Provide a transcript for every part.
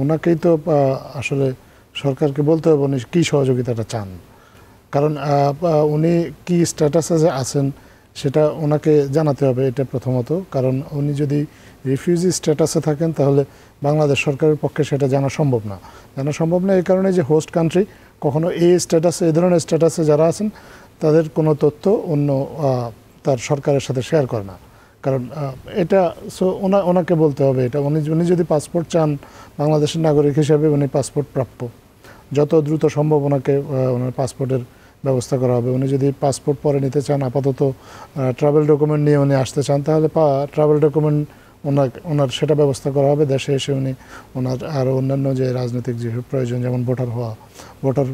ওনাকেই তো আসলে সরকারকে বলতে হবে উনি কী সহযোগিতাটা চান, কারণ উনি কি স্ট্যাটাসে আছেন সেটা ওনাকে জানাতে হবে, এটা প্রথমত। কারণ উনি যদি রিফিউজি স্ট্যাটাসে থাকেন তাহলে বাংলাদেশ সরকারের পক্ষে সেটা জানা সম্ভব না। জানা সম্ভব না এই কারণে যে হোস্ট কান্ট্রি কখনো এই স্ট্যাটাসে, এই ধরনের স্ট্যাটাসে যারা আছেন তাদের কোনো তথ্য অন্য তার সরকারের সাথে শেয়ার করে না। কারণ এটা সো ওনাকে বলতে হবে এটা। উনি যদি পাসপোর্ট চান বাংলাদেশের নাগরিক হিসেবে, উনি পাসপোর্ট প্রাপ্য। যত দ্রুত সম্ভব ওনাকে ওনার পাসপোর্টের ব্যবস্থা করা হবে। উনি যদি পাসপোর্ট পরে নিতে চান, আপাতত ট্রাভেল ডকুমেন্ট নিয়ে উনি আসতে চান, তাহলে ট্রাভেল ডকুমেন্ট ওনার সেটা ব্যবস্থা করা হবে। দেশে এসে উনি ওনার আরও অন্যান্য যে রাজনৈতিক যে প্রয়োজন, যেমন ভোটার হওয়া, ভোটার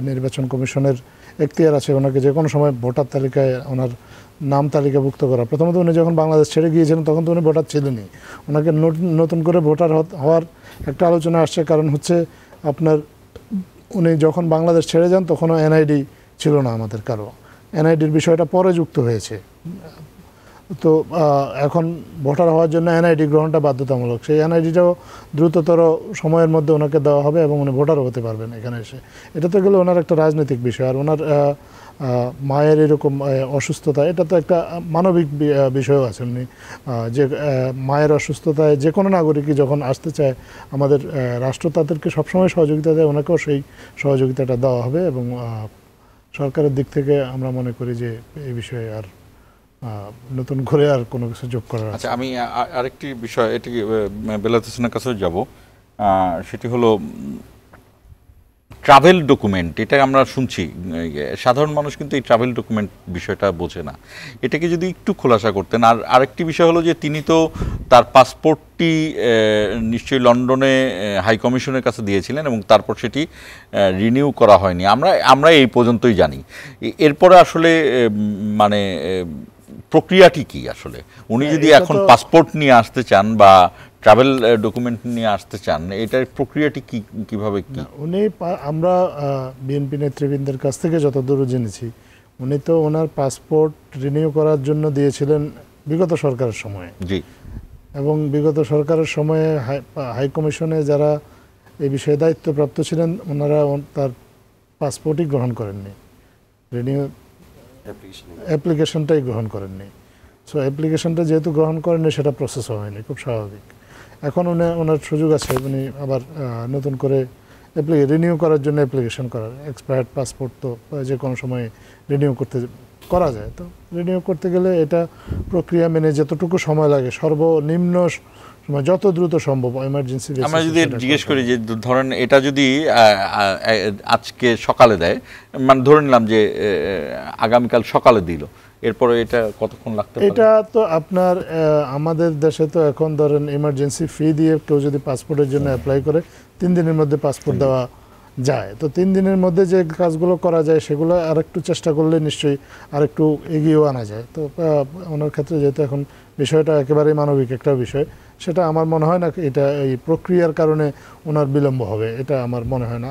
নির্বাচন কমিশনের এখতিয়ার আছে ওনাকে যে কোনো সময় ভোটার তালিকায় ওনার নাম তালিকাভুক্ত করা। প্রথমত উনি যখন বাংলাদেশ ছেড়ে গিয়েছিলেন তখন তো উনি ভোটার ছিলেনই। ওনাকে নতুন করে ভোটার হওয়ার একটা আলোচনা আসছে, কারণ হচ্ছে আপনার উনি যখন বাংলাদেশ ছেড়ে যান তখনও এনআইডি ছিল না আমাদের কারো। এনআইডির বিষয়টা পরে যুক্ত হয়েছে। তো এখন ভোটার হওয়ার জন্য এনআইডি গ্রহণটা বাধ্যতামূলক। সেই এনআইডিটাও দ্রুততর সময়ের মধ্যে ওনাকে দেওয়া হবে এবং উনি ভোটারও হতে পারবেন এখানে এসে। এটা তো গেলে ওনার একটা রাজনৈতিক বিষয়। আর ওনার মায়ের এরকম অসুস্থতা, এটা তো একটা মানবিক বিষয়ও আছে। উনি যে মায়ের অসুস্থতায় যে কোনো নাগরিকই যখন আসতে চায়, আমাদের রাষ্ট্র তাদেরকে সবসময় সহযোগিতা দেয়, ওনাকেও সেই সহযোগিতাটা দেওয়া হবে। এবং সরকারের দিক থেকে আমরা মনে করি যে এই বিষয়ে আর নতুন করে আর কোনো কিছু যোগ করার। আচ্ছা, আমি আরেকটি বিষয়, এটি বেলায়েত হোসেনের কাছেও যাব, সেটি হলো ট্রাভেল ডকুমেন্ট। এটা আমরা শুনছি, সাধারণ মানুষ কিন্তু এই ট্রাভেল ডকুমেন্ট বিষয়টা বোঝে না। এটাকে যদি একটু খোলাসা করতেন। আর আরেকটি বিষয় হলো যে তিনি তো তার পাসপোর্টটি নিশ্চয়ই লন্ডনে হাই কমিশনের কাছে দিয়েছিলেন এবং তারপর সেটি রিনিউ করা হয়নি, আমরা এই পর্যন্তই জানি। এরপরে আসলে মানে প্রক্রিয়াটি কি আসলে? উনি যদি এখন পাসপোর্ট নিয়ে আসতে চান বা ট্রাভেল ডকুমেন্ট নিয়ে আসতে চান, এটার প্রক্রিয়াটি কিভাবে কি? উনি, আমরা বিএনপি নেতৃবৃন্দের কাছ থেকে যতদূর জেনেছি, উনি তো ওনার পাসপোর্ট রিনিউ করার জন্য দিয়েছিলেন বিগত সরকারের সময়ে। জি। এবং বিগত সরকারের সময়ে হাই কমিশনে যারা এই বিষয়ে দায়িত্বপ্রাপ্ত ছিলেন, ওনারা তার পাসপোর্টই গ্রহণ করেননি, রিনিউ অ্যাপ্লিকেশনটাই গ্রহণ করেননি। সো অ্যাপ্লিকেশনটা যেহেতু গ্রহণ করেননি, সেটা প্রসেস হয়নি, খুব স্বাভাবিক। এখন ওনার সুযোগ আছে, উনি আবার নতুন করে রিনিউ করার জন্য অ্যাপ্লিকেশন করার। এক্সপায়ার্ড পাসপোর্ট তো যে কোনো সময় রিনিউ করা যায়। তো রিনিউ করতে গেলে এটা প্রক্রিয়া মেনে যতটুকু সময় লাগে, সর্বনিম্ন সময় যত দ্রুত সম্ভব এমার্জেন্সি। আমরা যদি জিজ্ঞেস করি যে ধরেন এটা যদি আজকে সকালে দেয়, মানে ধরে নিলাম যে আগামীকাল সকালে দিল, এরপরে এটা কতক্ষণ লাগতে পারে? এটা তো আপনার আমাদের দেশে তো এখন ধরেন ইমার্জেন্সি ফি দিয়ে কেউ যদি পাসপোর্টের জন্য অ্যাপ্লাই করে 3 দিনের মধ্যে পাসপোর্ট দেওয়া যায়। তো 3 দিনের মধ্যে যে কাজগুলো করা যায় সেগুলো আরেকটু চেষ্টা করলে নিশ্চয়ই আরেকটু এগিয়েও আনা যায়। তো ওনার ক্ষেত্রে যেহেতু এখন বিষয়টা একেবারেই মানবিক একটা বিষয়, সেটা আমার মনে হয় না এটা এই প্রক্রিয়ার কারণে ওনার বিলম্ব হবে, এটা আমার মনে হয় না।